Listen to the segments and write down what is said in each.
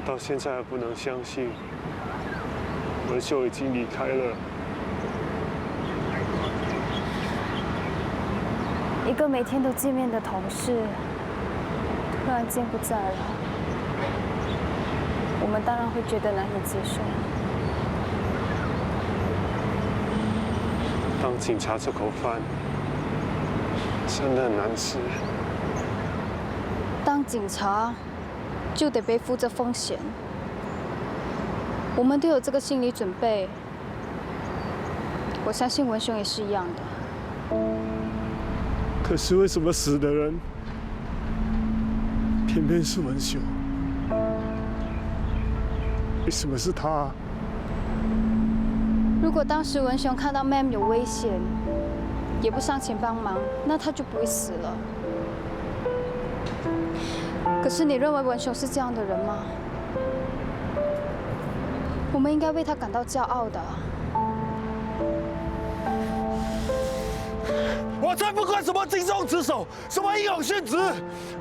我到现在还不能相信，文秀已经离开了。一个每天都见面的同事，突然间不在了，我们当然会觉得难以接受。当警察这口饭真的很难吃。当警察就得背负这风险，我们都有这个心理准备。我相信文雄也是一样的。可是为什么死的人偏偏是文雄？为什么是他？如果当时文雄看到 Mam 有危险，也不上前帮忙，那他就不会死了。可是你认为文雄是这样的人吗？我们应该为他感到骄傲的。我才不管什么尽忠职守，什么英勇殉职，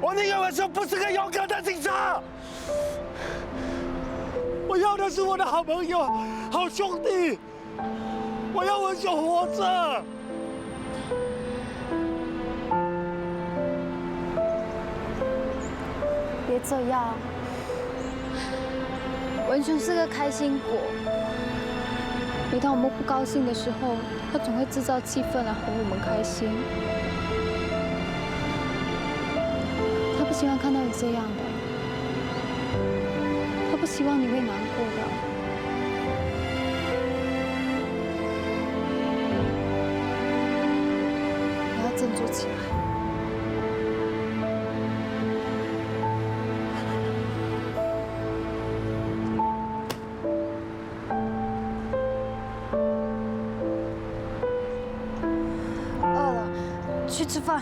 我宁愿文雄不是个勇敢的警察。我要的是我的好朋友、好兄弟，我要文雄活着。别这样，文雄是个开心果。每当我们不高兴的时候，他总会制造气氛来哄我们开心。他不希望看到你这样的，他不希望你会难过的。你要振作起来。去吃饭。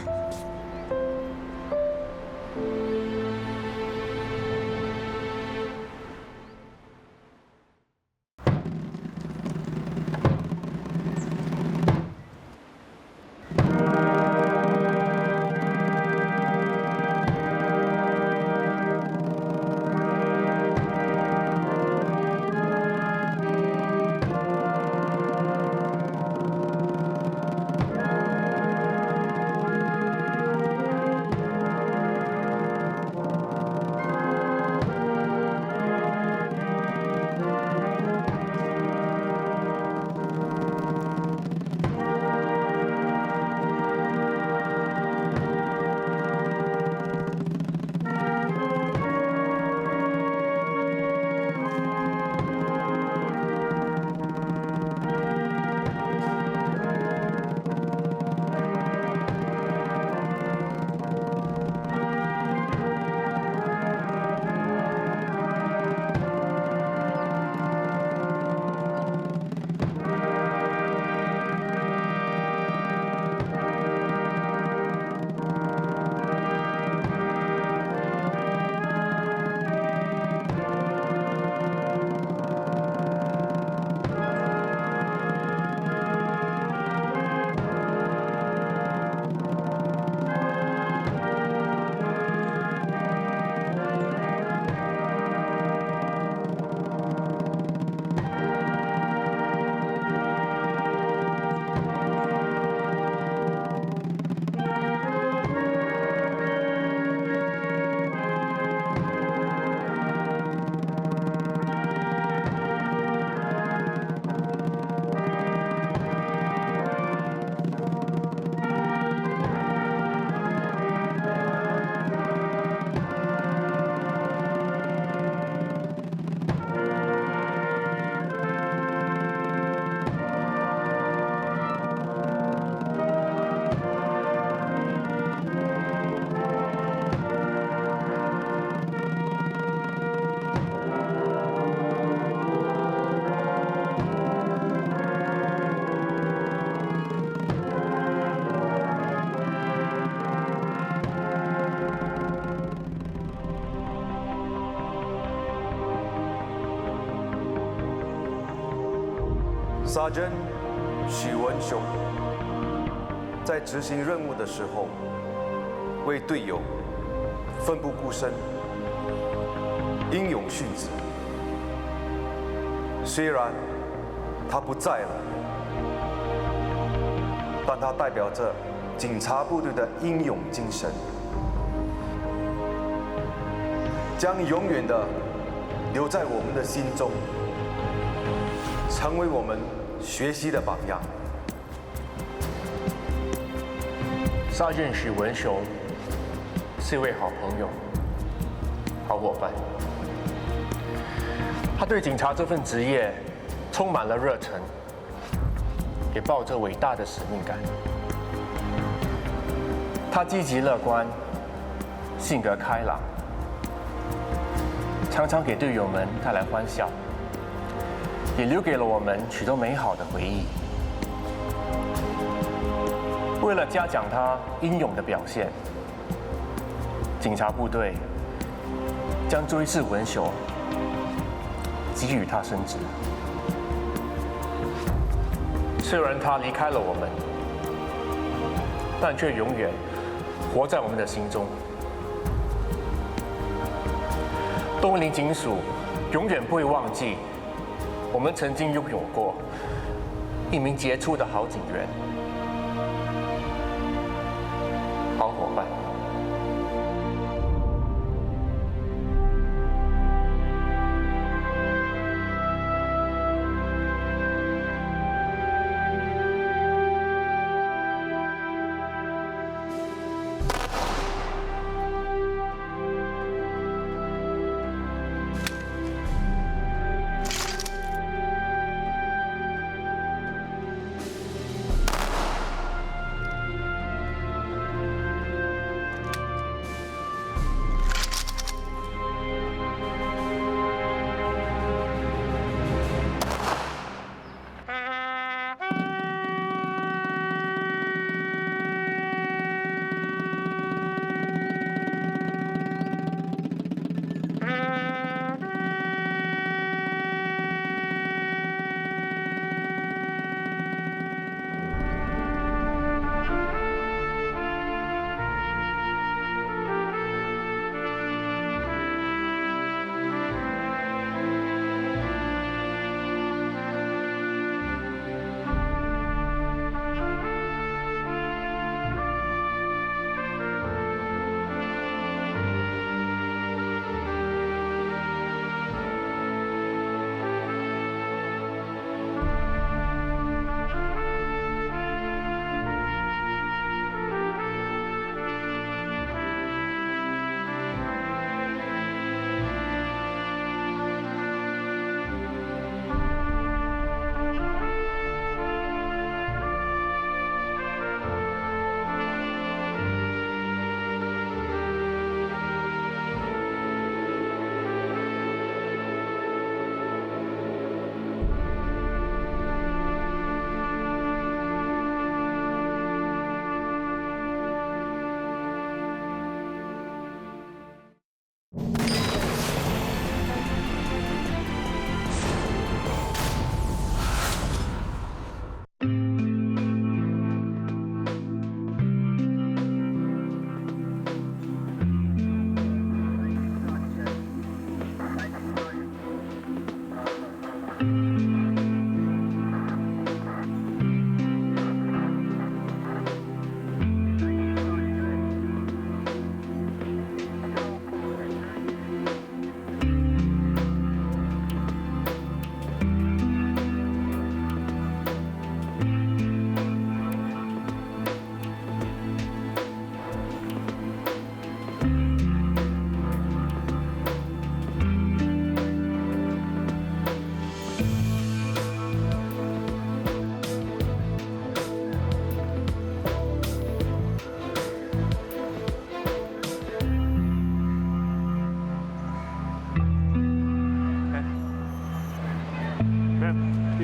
Sergeant 许文雄在执行任务的时候，为队友奋不顾身，英勇殉职。虽然他不在了，但他代表着警察部队的英勇精神，将永远的留在我们的心中，成为我们学习的榜样。杀剑许文雄是一位好朋友、好伙伴。他对警察这份职业充满了热忱，也抱着伟大的使命感。他积极乐观，性格开朗，常常给队友们带来欢笑，也留给了我们许多美好的回忆。为了嘉奖他英勇的表现，警察部队将追谥文雄，给予他升职。虽然他离开了我们，但却永远活在我们的心中。东林警署永远不会忘记，我们曾经拥有过一名杰出的好警员、好伙伴。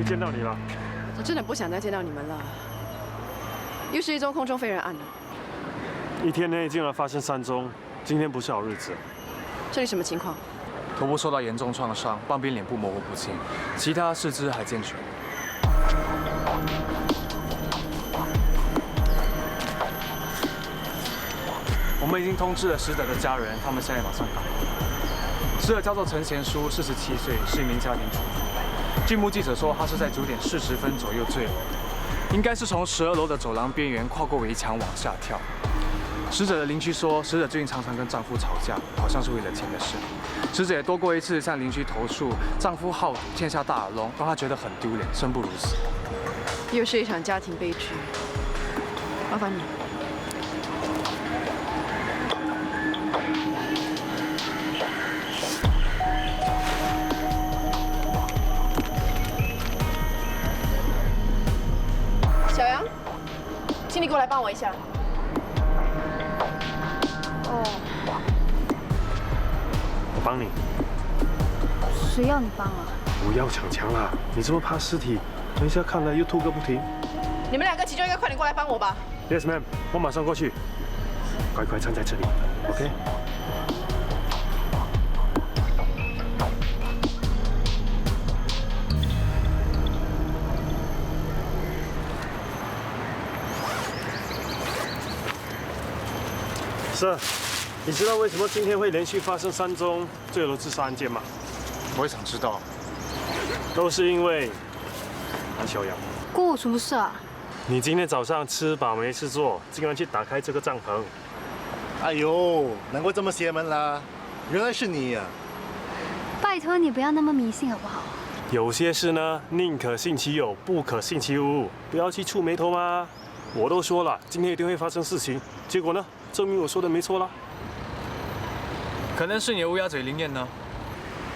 见到你了。我真的不想再见到你们了。又是一宗空中飞人案了。一天内竟然发生3宗，今天不是好日子。这里什么情况？头部受到严重创伤，半边脸部模糊不清，其他四肢还健全。我们已经通知了死者的家人，他们现在马上赶来。死者叫做陈贤书，47岁，是一名家庭主妇。据目击者说，她是在9点40分左右坠楼的，应该是从12楼的走廊边缘跨过围墙往下跳。死者的邻居说，死者最近常常跟丈夫吵架，好像是为了钱的事。死者也多过一次向邻居投诉丈夫好赌，欠下大耳窿，让她觉得很丢脸，生不如死。又是一场家庭悲剧，麻烦你。小杨，请你过来帮我一下。我帮你。谁要你帮啊？不要逞强啦！你这么怕尸体，等一下看了又吐个不停。你们2个其中一个快点过来帮我吧。 Yes, ma'am， 我马上过去。乖乖站在这里 ，OK？ Sir， 你知道为什么今天会连续发生3宗坠楼自杀案件吗？我也想知道。都是因为安小阳。关我什么事啊？你今天早上吃饱没事做，竟然去打开这个帐篷。哎呦，难怪这么邪门啦！原来是你呀！拜托你不要那么迷信好不好？有些事呢，宁可信其有，不可信其无，不要去触霉头嘛。我都说了，今天一定会发生事情，结果呢，证明我说的没错啦。可能是你的乌鸦嘴灵验呢。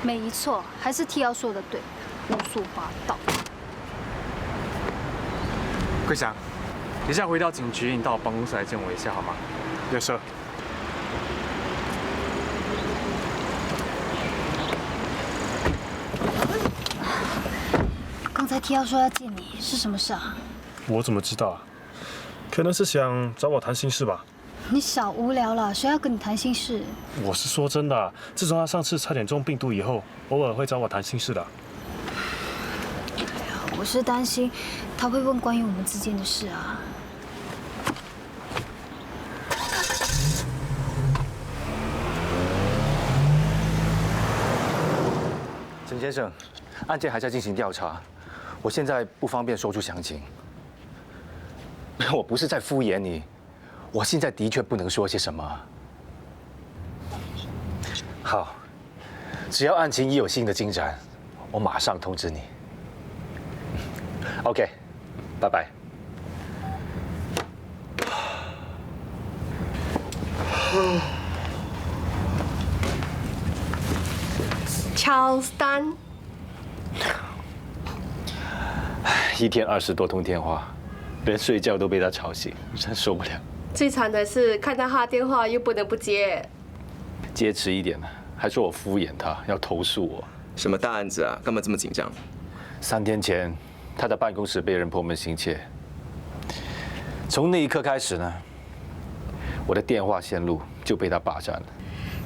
没错，还是 T 瑶说的对，胡说八道。桂祥，等一下回到警局，你到我办公室来见我一下好吗？ Yes, sir。刚才 T 瑶说要见你，是什么事啊？我怎么知道啊？可能是想找我谈心事吧。你少无聊了，谁要跟你谈心事？我是说真的，自从他上次差点中病毒以后，偶尔会找我谈心事的。我是担心他会问关于我们之间的事啊。陈先生，案件还在进行调查，我现在不方便说出详情。我不是在敷衍你，我现在的确不能说些什么。好，只要案情一有新的进展，我马上通知你。OK， 拜拜。Charles Dunn， 一天20多通电话，连睡觉都被他吵醒，真受不了。最惨的是看到他电话又不能不接。接迟一点，还说我敷衍他，要投诉我。什么大案子啊？干嘛这么紧张？3天前，他的办公室被人破门行窃。从那一刻开始呢，我的电话线路就被他霸占了。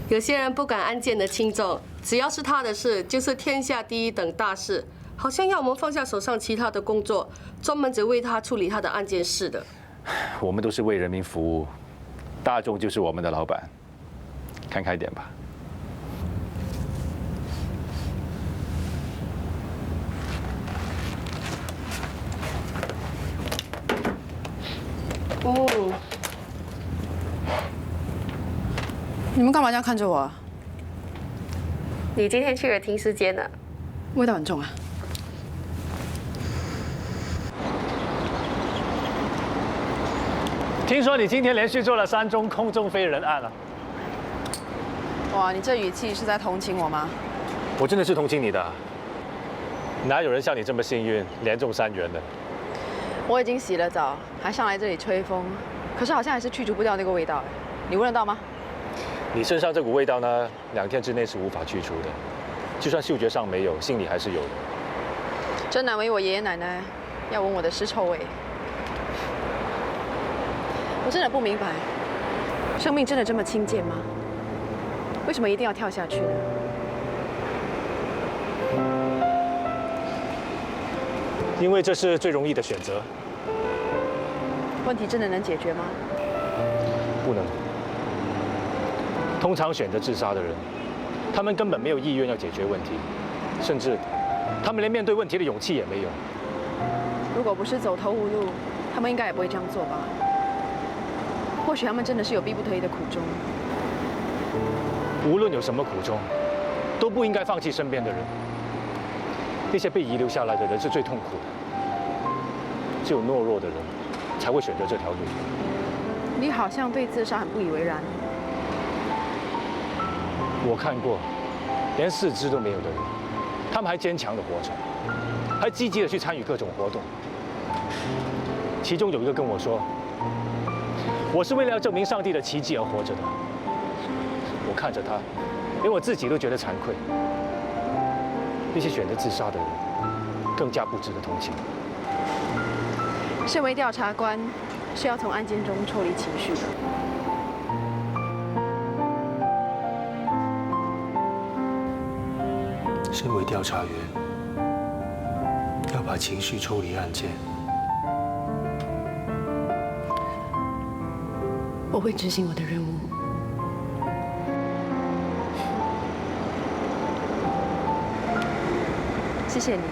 有些人不管案件的轻重，只要是他的事，就是天下第一等大事，好像要我们放下手上其他的工作，专门只为他处理他的案件似的。我们都是为人民服务，大众就是我们的老板，看开点吧。哦，你们干嘛这样看着我啊？你今天去了停尸间了，味道很重啊。听说你今天连续做了3宗空中飞人案了。哇，你这语气是在同情我吗？我真的是同情你的，哪有人像你这么幸运，连中3元的？我已经洗了澡，还上来这里吹风，可是好像还是去除不掉那个味道。你闻得到吗？你身上这股味道呢，2天之内是无法去除的，就算嗅觉上没有，心里还是有的。真难为我爷爷奶奶要闻我的尸臭味。我真的不明白，生命真的这么轻贱吗？为什么一定要跳下去呢？因为这是最容易的选择。问题真的能解决吗？不能。通常选择自杀的人，他们根本没有意愿要解决问题，甚至他们连面对问题的勇气也没有。如果不是走投无路，他们应该也不会这样做吧？或许他们真的是有逼不得已的苦衷。无论有什么苦衷，都不应该放弃身边的人。那些被遗留下来的人是最痛苦的，只有懦弱的人才会选择这条路。你好像对自杀很不以为然。我看过，连四肢都没有的人，他们还坚强地活着，还积极地去参与各种活动。其中有一个跟我说：“我是为了要证明上帝的奇迹而活着的。”我看着他，连我自己都觉得惭愧。那些选择自杀的人，更加不值得同情。身为调查官，是要从案件中抽离情绪的。身为调查员，要把情绪抽离案件。我会执行我的任务。谢谢你。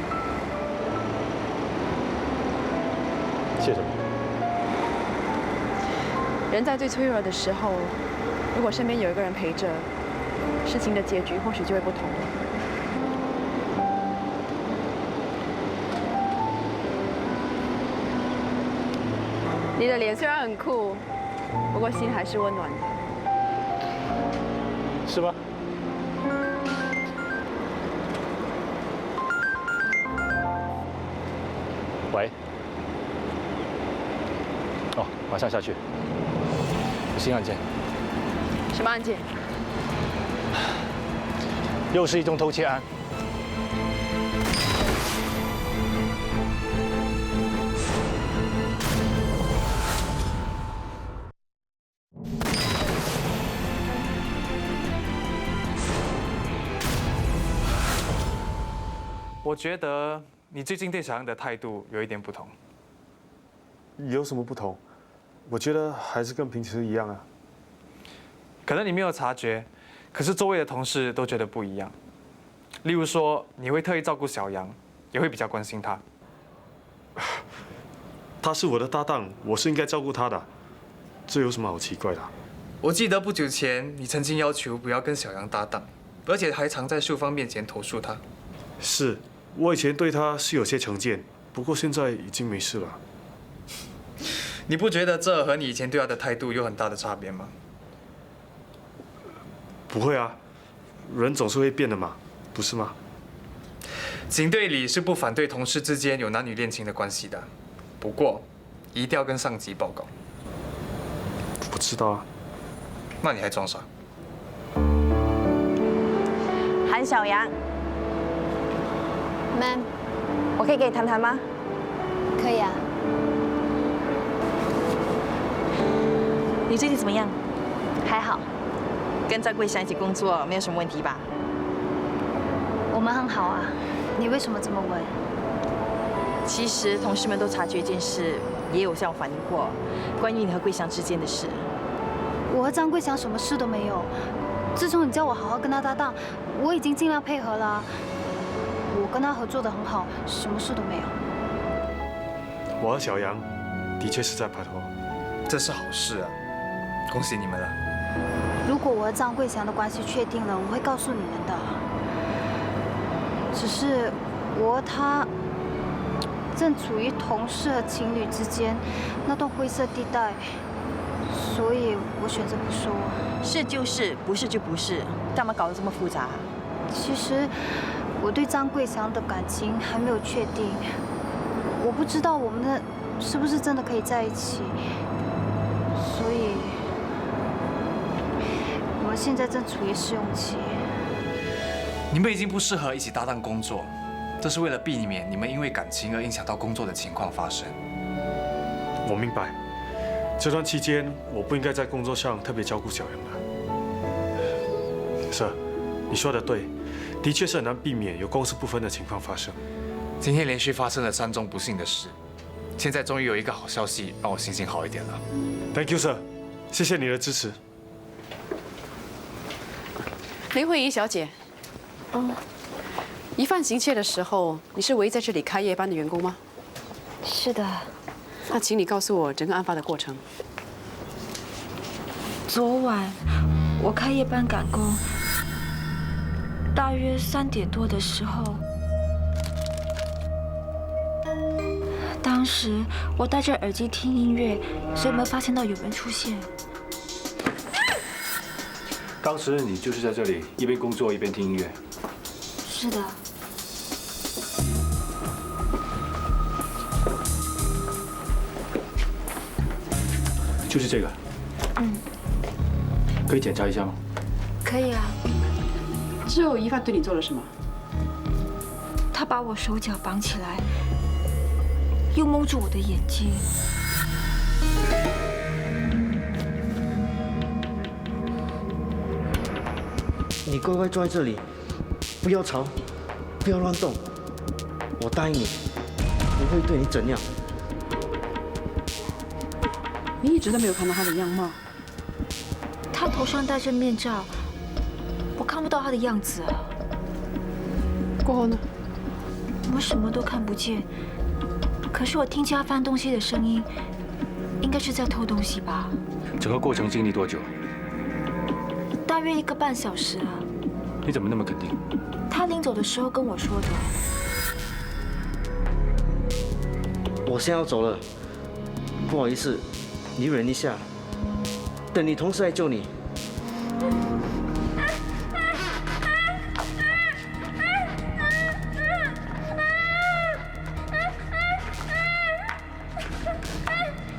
谢什么？人在最脆弱的时候，如果身边有一个人陪着，事情的结局或许就会不同了。你的脸虽然很酷，不过心还是温暖的。是吗？喂。哦，马上下去。有新案件。什么案件？又是一宗偷窃案。我觉得你最近对小杨的态度有一点不同。有什么不同？我觉得还是跟平时一样啊。可能你没有察觉，可是周围的同事都觉得不一样。例如说，你会特意照顾小杨，也会比较关心他。他是我的搭档，我是应该照顾他的，这有什么好奇怪的？我记得不久前你曾经要求不要跟小杨搭档，而且还常在秀芳面前投诉他。是，我以前对他是有些成见，不过现在已经没事了。你不觉得这和你以前对他的态度有很大的差别吗？不会啊，人总是会变的嘛，不是吗？警队里是不反对同事之间有男女恋情的关系的，不过一定要跟上级报告。我知道啊。那你还装傻？韩小杨 ，Ma'am， 我可以跟你谈谈吗？可以啊。你最近怎么样？还好。跟张桂祥一起工作没有什么问题吧？我们很好啊。你为什么这么问？其实同事们都察觉一件事，也有向我反映过，关于你和桂祥之间的事。我和张桂祥什么事都没有。自从你叫我好好跟他搭档，我已经尽量配合了。我跟他合作得很好，什么事都没有。我和小杨的确是在拍拖，这是好事啊，恭喜你们了。如果我和张桂祥的关系确定了，我会告诉你们的。只是我和他正处于同事和情侣之间那段灰色地带，所以我选择不说。是就是，不是就不是，干嘛搞得这么复杂？其实我对张桂祥的感情还没有确定，我不知道我们的是不是真的可以在一起，所以我们现在正处于试用期。你们已经不适合一起搭档工作，这是为了避免你们因为感情而影响到工作的情况发生。我明白，这段期间我不应该在工作上特别照顾小杨的。Sir，你说的对，的确是很难避免有公私不分的情况发生。今天连续发生了3宗不幸的事，现在终于有一个好消息，让我心情好一点了。Thank you, Sir， 谢谢你的支持。林慧仪小姐，疑犯行窃的时候，你是唯一在这里开夜班的员工吗？是的。那请你告诉我整个案发的过程。昨晚我开夜班赶工，大约3点多的时候，当时我戴着耳机听音乐，所以没发现到有人出现。当时你就是在这里一边工作一边听音乐。是的。就是这个。可以检查一下吗？可以啊。之后疑犯对你做了什么？他把我手脚绑起来，又蒙住我的眼睛。你乖乖坐在这里，不要吵，不要乱动。我答应你，不会对你怎样。你一直都没有看到他的样貌。他头上戴着面罩，我看不到他的样子啊。过后呢？我什么都看不见，可是我听见他翻东西的声音，应该是在偷东西吧。整个过程经历多久？大约1个半小时啊。你怎么那么肯定？他临走的时候跟我说的。我现在要走了，不好意思，你忍一下，等你同事来救你。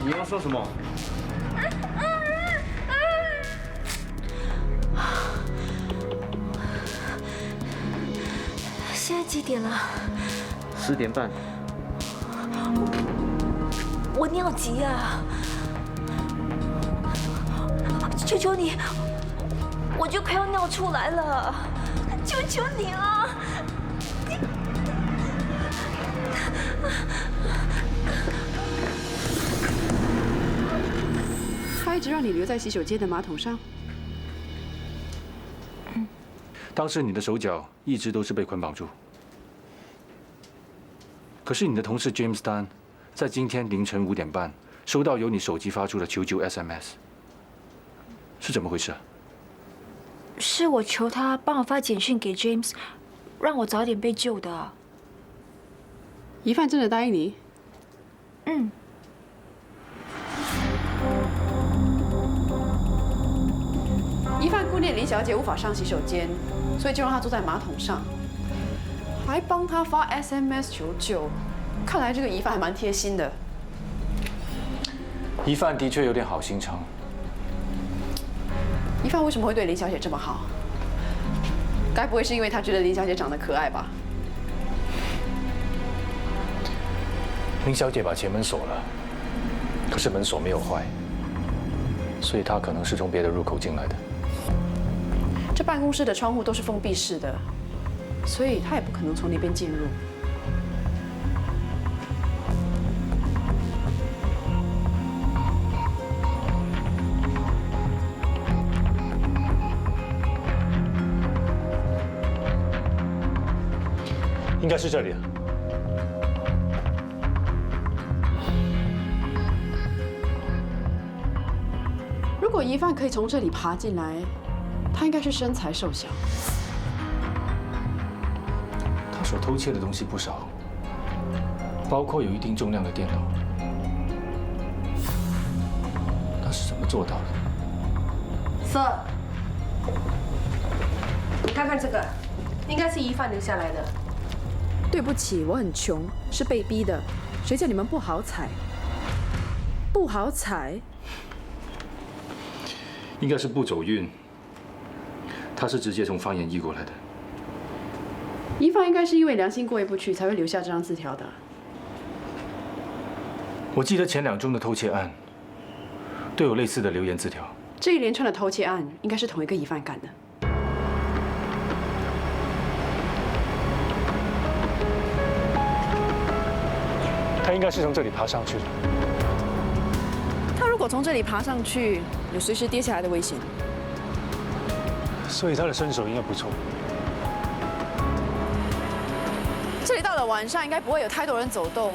你要说什么？现在几点了10点半。我尿急啊！求求你，我就快要尿出来了，求求你了！他一直让你留在洗手间的马桶上。当时你的手脚一直都是被捆绑住，可是你的同事 James Dunn 在今天凌晨5点半收到由你手机发出的求救 SMS， 是怎么回事啊？是我求他帮我发简讯给 James， 让我早点被救的。疑犯真的答应你？嗯。疑犯顾念林小姐无法上洗手间，所以就让她坐在马桶上，还帮她发 SMS 求救。看来这个疑犯还蛮贴心的。疑犯的确有点好心肠。疑犯为什么会对林小姐这么好？该不会是因为他觉得林小姐长得可爱吧？林小姐把前门锁了，可是门锁没有坏，所以她可能是从别的入口进来的。这办公室的窗户都是封闭式的，所以他也不可能从那边进入。应该是这里。如果疑犯可以从这里爬进来，他应该是身材瘦小。他所偷窃的东西不少，包括有一定重量的电脑。他是怎么做到的 ？Sir， 你看看这个，应该是疑犯留下来的。对不起，我很穷，是被逼的。谁叫你们不好踩？不好踩。应该是不走运。他是直接从方言译过来的。疑犯应该是因为良心过意不去，才会留下这张字条的。我记得前2宗的偷窃案都有类似的留言字条。这一连串的偷窃案应该是同一个疑犯干的。他应该是从这里爬上去的。他如果从这里爬上去，有随时跌下来的危险。所以他的身手应该不错。这里到了晚上，应该不会有太多人走动，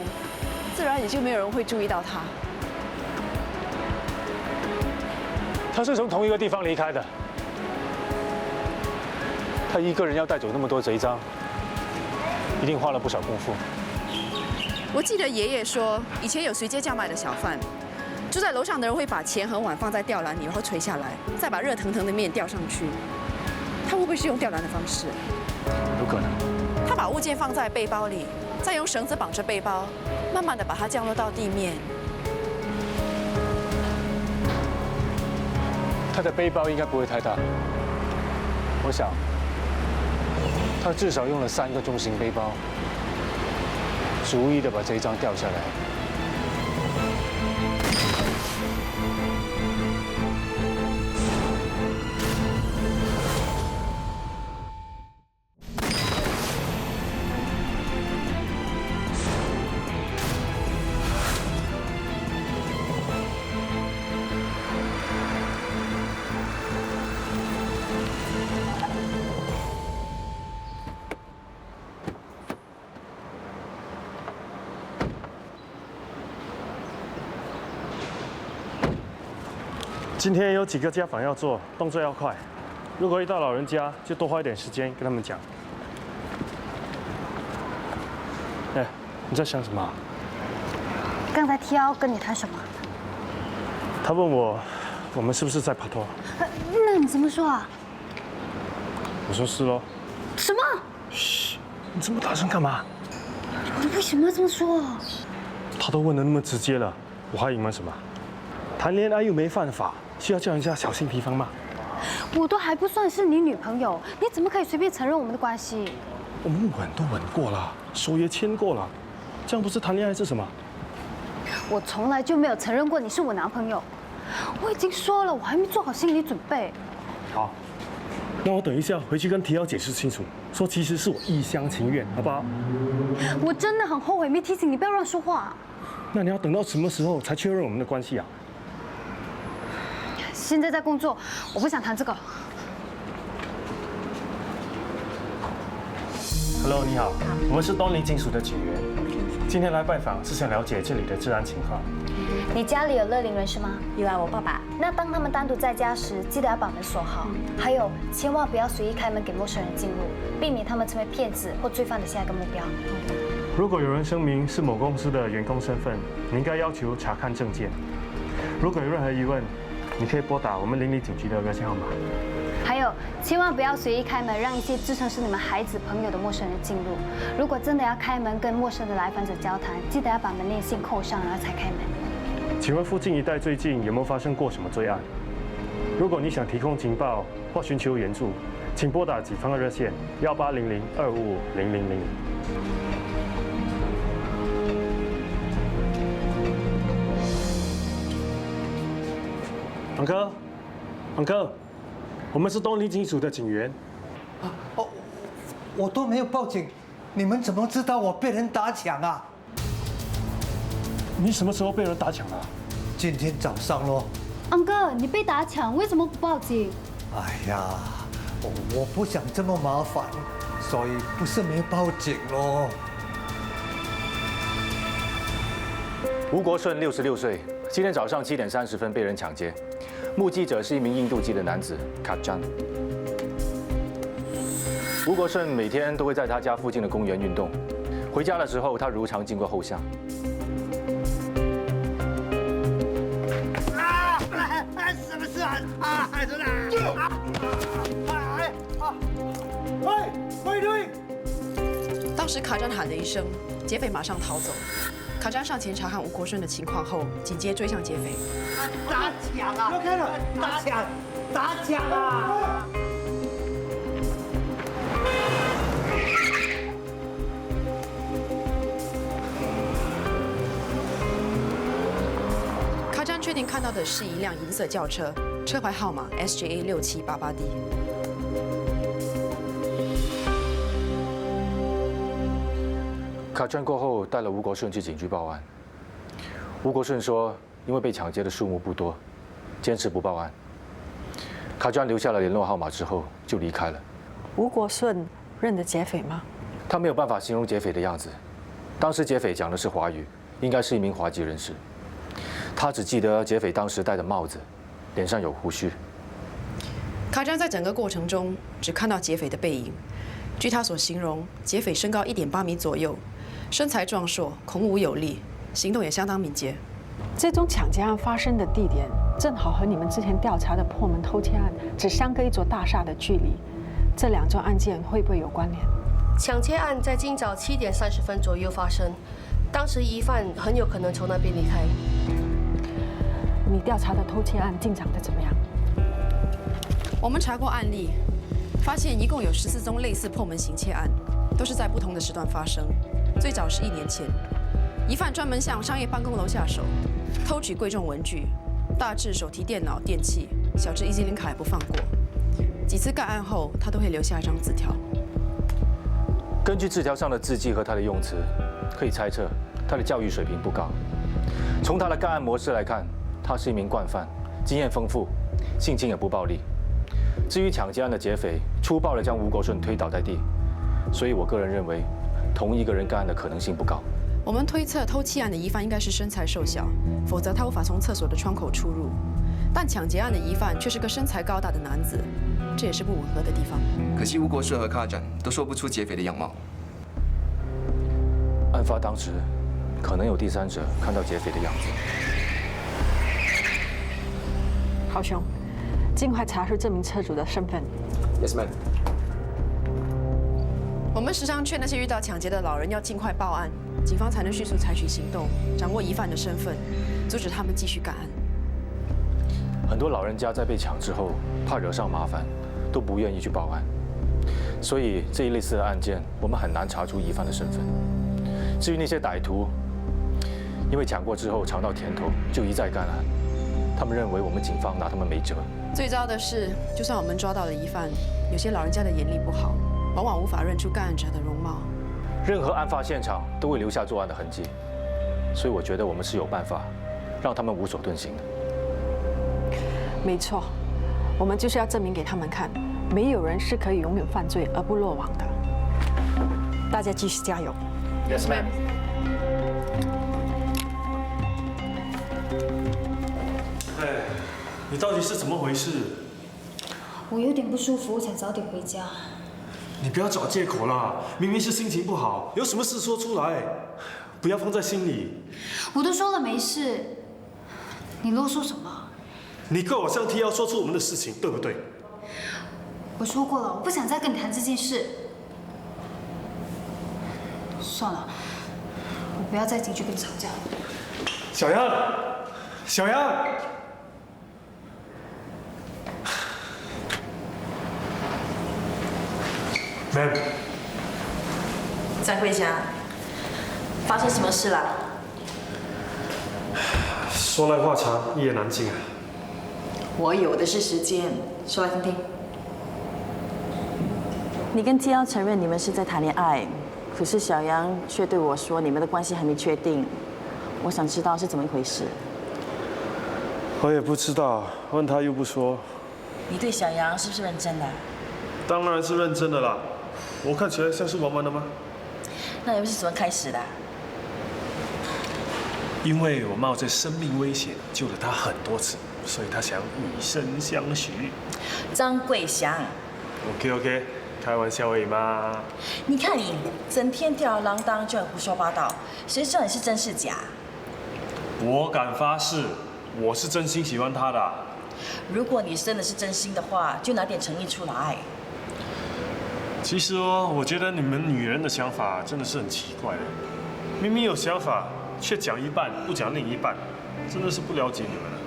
自然也就没有人会注意到他。他是从同一个地方离开的，他一个人要带走那么多贼赃，一定花了不少功夫。我记得爷爷说，以前有随街叫卖的小贩，住在楼上的人会把钱和碗放在吊篮里，然后垂下来，再把热腾腾的面吊上去。他会不会是用吊篮的方式？有可能。他把物件放在背包里，再用绳子绑着背包，慢慢的把它降落到地面。他的背包应该不会太大，我想，他至少用了3个中型背包，逐一的把这一张掉下来。今天有几个家访要做，动作要快。如果遇到老人家，就多花一点时间跟他们讲。哎，你在想什么啊？刚才 TL 跟你谈什么？他问我们是不是在拍拖？那你怎么说啊？我说是咯。什么？嘘，你这么大声干嘛？你为什么要这么说？他都问得那么直接了，我还隐瞒什么？谈恋爱又没犯法，需要叫人家小心提防吗？我都还不算是你女朋友，你怎么可以随便承认我们的关系？我们吻都吻过了，手也牵过了，这样不是谈恋爱是什么？我从来就没有承认过你是我男朋友。我已经说了，我还没做好心理准备。好，那我等一下回去跟TL解释清楚，说其实是我一厢情愿，好不好？我真的很后悔没提醒你不要乱说话。那你要等到什么时候才确认我们的关系啊？现在在工作，我不想谈这个。Hello， 你好，我们是东林金属的警员，今天来拜访是想了解这里的治安情况。你家里有乐龄人士吗？有啊，我爸爸。那当他们单独在家时，记得要把门锁好，还有千万不要随意开门给陌生人进入，避免他们成为骗子或罪犯的下一个目标。如果有人声明是某公司的员工身份，你应该要求查看证件。如果有任何疑问，你可以拨打我们邻里警局的热线号码。还有，千万不要随意开门，让一些自称是你们孩子朋友的陌生人进入。如果真的要开门跟陌生的来访者交谈，记得要把门链线扣上，然后才开门。请问附近一带最近有没有发生过什么罪案？如果你想提供情报或寻求援助，请拨打警方的热线1800-255-0000。Uncle，我们是东林警署的警员。哦，我都没有报警，你们怎么知道我被人打抢啊？你什么时候被人打抢了？今天早上咯。Uncle，你被打抢，为什么不报警？哎呀，我不想这么麻烦，所以不是没报警咯。吴国顺66岁，今天早上7点30分被人抢劫。目击者是一名印度籍的男子卡詹。吴国顺每天都会在他家附近的公园运动，回家的时候他如常经过后巷。什么事啊？啊，海豚啊！喂！当时卡詹喊了一声，劫匪马上逃走。卡詹上前查看吴国顺的情况后，紧接追向劫匪。打抢啊！不要看了，打抢啊！卡詹确定看到的是一辆银色轿车，车牌号码 SJA6788D。卡詹过后带了吴国顺去警局报案。吴国顺说，因为被抢劫的数目不多，坚持不报案。卡娟留下了联络号码之后就离开了。吴国顺认得劫匪吗？他没有办法形容劫匪的样子。当时劫匪讲的是华语，应该是一名华籍人士。他只记得劫匪当时戴着帽子，脸上有胡须。卡詹在整个过程中只看到劫匪的背影。据他所形容，劫匪身高1.8米左右，身材壮硕，孔武有力，行动也相当敏捷。这宗抢劫案发生的地点正好和你们之前调查的破门偷窃案只相隔一座大厦的距离，这2宗案件会不会有关联？抢劫案在今早7点30分左右发生，当时疑犯很有可能从那边离开。你调查的偷窃案进展得怎么样？我们查过案例，发现一共有14宗类似破门行窃案，都是在不同的时段发生。最早是1年前，疑犯专门向商业办公楼下手，偷取贵重文具，大至手提电脑、电器，小至EZ-Link卡也不放过。几次干案后，他都会留下一张字条。根据字条上的字迹和他的用词，可以猜测他的教育水平不高。从他的干案模式来看，他是一名惯犯，经验丰富，性情也不暴力。至于抢劫案的劫匪，粗暴地将吴国顺推倒在地，所以我个人认为，同一个人干案的可能性不高。我们推测偷窃案的疑犯应该是身材瘦小，否则他无法从厕所的窗口出入。但抢劫案的疑犯却是个身材高大的男子，这也是不吻合的地方。可惜吴国顺和卡展都说不出劫匪的样貌。案发当时，可能有第三者看到劫匪的样子。郝兄，尽快查出这名车主的身份。Yes, ma'am。我们时常劝那些遇到抢劫的老人要尽快报案，警方才能迅速采取行动，掌握疑犯的身份，阻止他们继续干案。很多老人家在被抢之后，怕惹上麻烦，都不愿意去报案，所以这一类似的案件，我们很难查出疑犯的身份。至于那些歹徒，因为抢过之后尝到甜头，就一再干案，他们认为我们警方拿他们没辙。最糟的是，就算我们抓到了疑犯，有些老人家的眼力不好，往往无法认出干案者的容貌。任何案发现场都会留下作案的痕迹，所以我觉得我们是有办法让他们无所遁形的。没错，我们就是要证明给他们看，没有人是可以永远犯罪而不落网的。大家继续加油。Yes, ma'am。哎，你到底是怎么回事？我有点不舒服，想早点回家。你不要找借口啦，明明是心情不好，有什么事说出来，不要放在心里。我都说了没事，你啰嗦什么？你跟我上提要说出我们的事情，对不对？我说过了，我不想再跟你谈这件事。算了，我不要再进去跟你吵架了。小杨，小杨。Ma'am，张桂霞，发生什么事了？说来话长，一言难尽啊。我有的是时间，说来听听。你跟纪瑶承认你们是在谈恋爱，可是小杨却对我说你们的关系还没确定。我想知道是怎么一回事。我也不知道，问他又不说。你对小杨是不是认真的？当然是认真的啦。我看起来像是玩玩的吗？那又是怎么开始的？因为我冒着生命危险救了他很多次，所以他想以身相许。张桂祥 OK， 开玩笑而已嘛。你看你整天吊儿郎当，就很胡说八道，谁知道你是真是假？我敢发誓，我是真心喜欢他的。如果你真的是真心的话，就拿点诚意出来。其实哦，我觉得你们女人的想法真的是很奇怪的，明明有想法，却讲一半不讲另一半，真的是不了解你们了。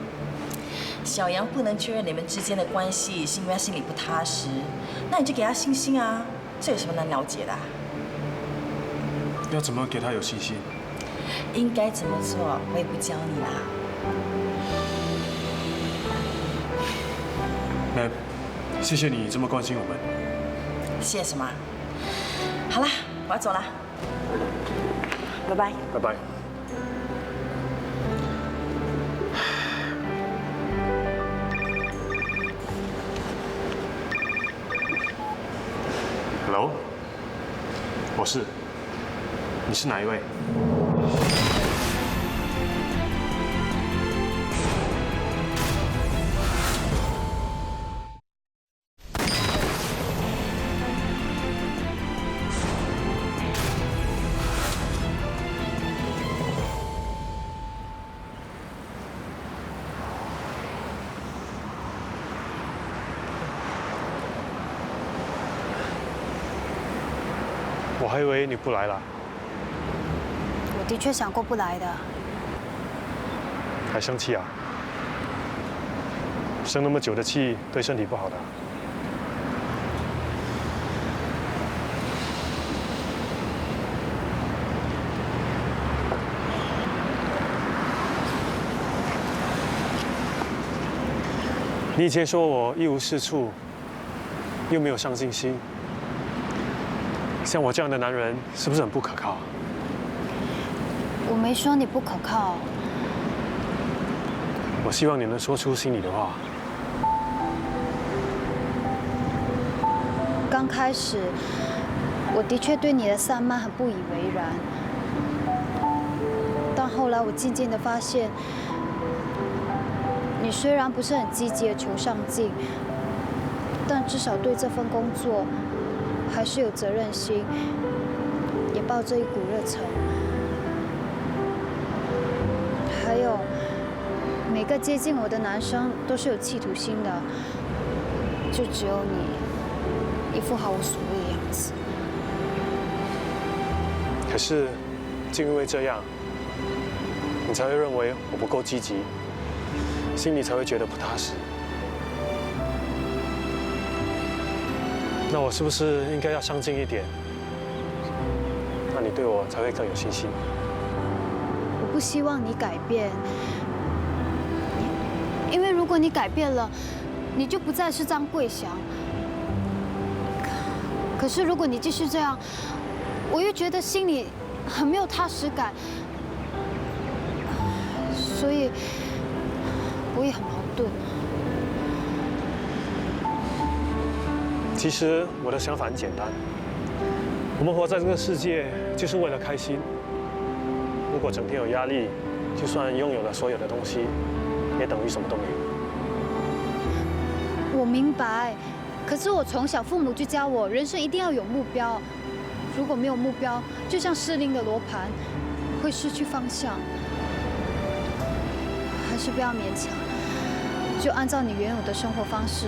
小杨不能确认你们之间的关系，是因为他心里不踏实。那你就给他信心啊，这有什么难了解的啊？要怎么给他有信心？应该怎么做，我也不教你啦。Ma'am，谢谢你这么关心我们。谢什么？好啦，我要走了，拜拜。拜拜。Hello， 我是。你是哪一位？我还以为你不来了。我的确想过不来的。还生气啊？生那么久的气对身体不好的。你以前说我一无是处，又没有上进心，像我这样的男人是不是很不可靠？我没说你不可靠。我希望你能说出心里的话。刚开始，我的确对你的散漫很不以为然，但后来我渐渐地发现，你虽然不是很积极的求上进，但至少对这份工作还是有责任心，也抱着一股热忱。还有，每个接近我的男生都是有企图心的，就只有你一副毫无所谓的样子。可是，就因为这样，你才会认为我不够积极，心里才会觉得不踏实。那我是不是应该要上进一点？那你对我才会更有信心。我不希望你改变，因为如果你改变了，你就不再是张桂祥。可是如果你继续这样，我又觉得心里很没有踏实感，所以我也很矛盾。其实我的想法很简单，我们活在这个世界就是为了开心。如果整天有压力，就算拥有了所有的东西，也等于什么都没有。我明白，可是我从小父母就教我，人生一定要有目标。如果没有目标，就像失灵的罗盘，会失去方向。还是不要勉强，就按照你原有的生活方式，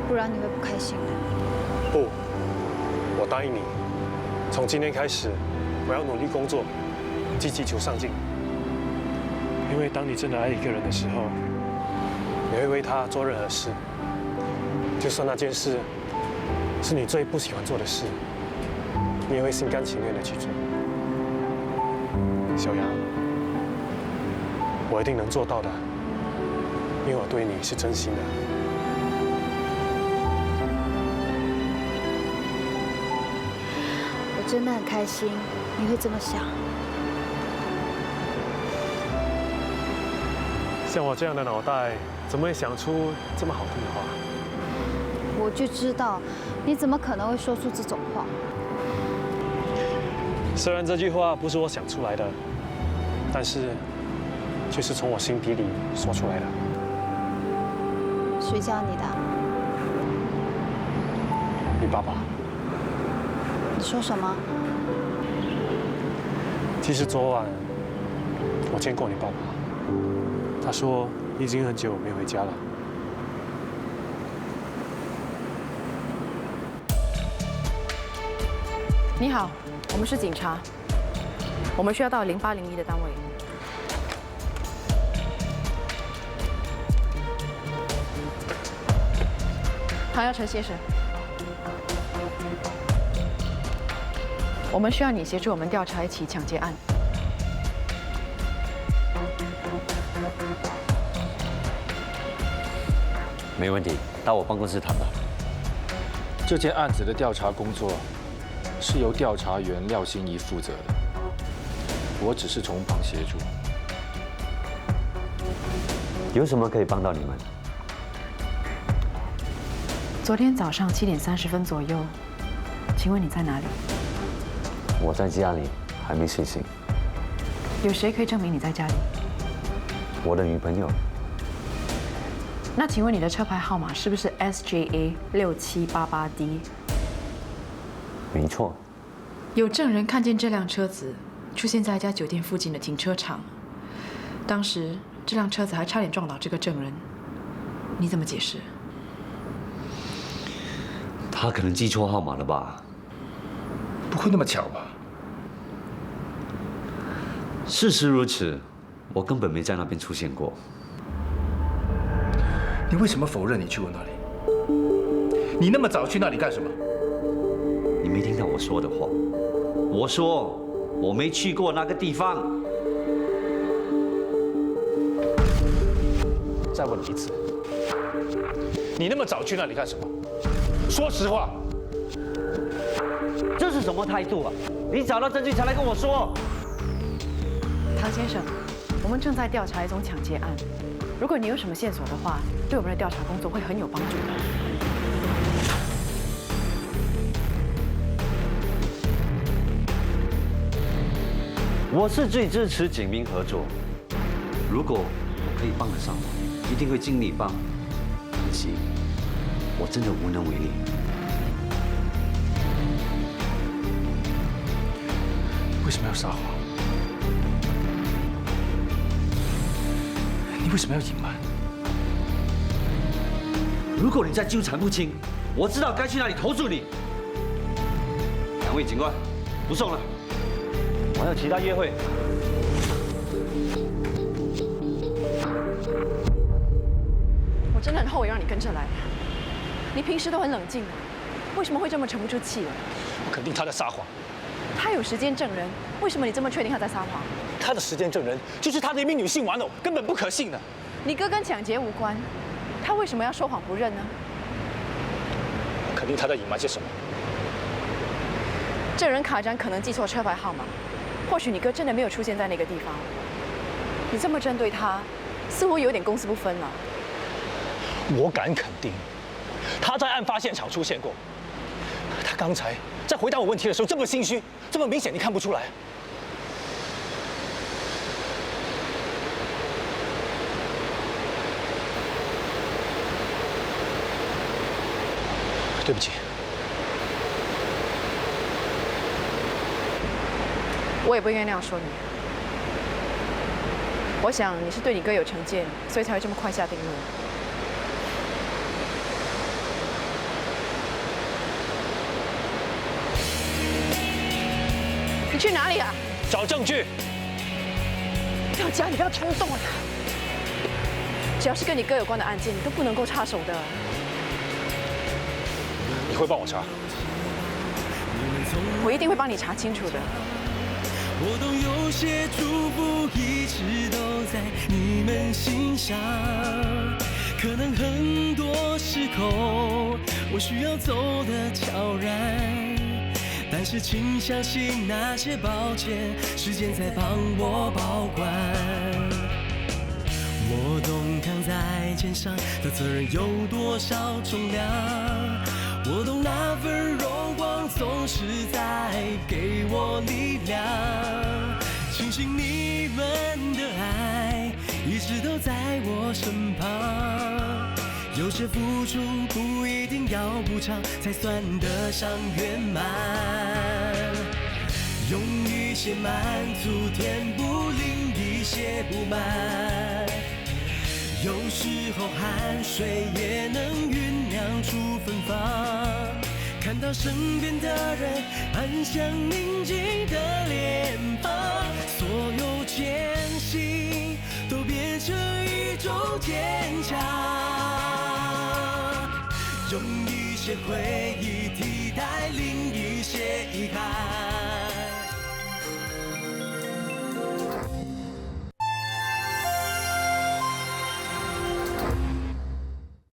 不然你会不开心的。不，我答应你，从今天开始，我要努力工作，积极求上进。因为当你真的爱一个人的时候，你会为他做任何事，就算那件事是你最不喜欢做的事，你也会心甘情愿的去做。小杨，我一定能做到的，因为我对你是真心的。我真的很开心你会这么想。像我这样的脑袋，怎么会想出这么好听的话？我就知道，你怎么可能会说出这种话？虽然这句话不是我想出来的，但是却是从我心底里说出来的。谁教你的？你爸爸。你说什么？其实昨晚我见过你爸爸，他说你已经很久没回家了。你好，我们是警察，我们需要到0801的单位。唐耀成先生，我们需要你协助我们调查一起抢劫案。没问题，到我办公室谈吧。这件案子的调查工作是由调查员廖心怡负责的，我只是从旁协助。有什么可以帮到你们？昨天早上7点30分左右，请问你在哪里？我在家里，还没睡醒。有谁可以证明你在家里？我的女朋友。那请问你的车牌号码是不是 SJA6788D？ 没错。有证人看见这辆车子出现在一家酒店附近的停车场，当时这辆车子还差点撞倒这个证人，你怎么解释？他可能记错号码了吧？不会那么巧吧？事实如此，我根本没在那边出现过。你为什么否认你去过那里？你那么早去那里干什么？你没听到我说的话？我说我没去过那个地方。再问你一次，你那么早去那里干什么？说实话。这是什么态度啊？你找到证据才来跟我说。唐先生，我们正在调查一宗抢劫案，如果你有什么线索的话，对我们的调查工作会很有帮助的。我是最支持警民合作，如果我可以帮得上忙，一定会尽力帮。可惜我真的无能为力。为什么要撒谎？你为什么要隐瞒？如果你再纠缠不清，我知道该去哪里投诉你。两位警官，不送了，我还有其他约会。我真的很后悔让你跟着来。你平时都很冷静的，为什么会这么沉不住气了？我肯定他在撒谎。他有时间证人，为什么你这么确定他在撒谎？他的时间证人就是他的一名女性玩偶，根本不可信的。你哥跟抢劫无关，他为什么要说谎不认呢？我肯定他在隐瞒些什么。证人卡詹可能记错车牌号码，或许你哥真的没有出现在那个地方。你这么针对他，似乎有点公私不分了。我敢肯定，他在案发现场出现过。他刚才在回答我问题的时候这么心虚，这么明显，你看不出来？对不起。我也不应该那样说你。我想你是对你哥有成见，所以才会这么快下定论。你去哪里啊？找证据。不要家，你不要冲动啊！只要是跟你哥有关的案件，你都不能够插手的。你会帮我查？我一定会帮你查清楚的。我懂有些祝福一直都在你们心上，可能很多时候我需要走得悄然，但是请相信那些抱歉，时间在帮我保管。我懂扛在肩上的责任有多少重量，我懂那份荣光总是在给我力量，庆幸你们的爱一直都在我身旁，有些付出不一定要补偿才算得上圆满，用一些满足填补另一些不满，有时候汗水也能酝酿出芬芳，看到身边的人安详宁静的脸庞，所有艰辛都变成一种坚强，用一些回忆替代另一些遗憾，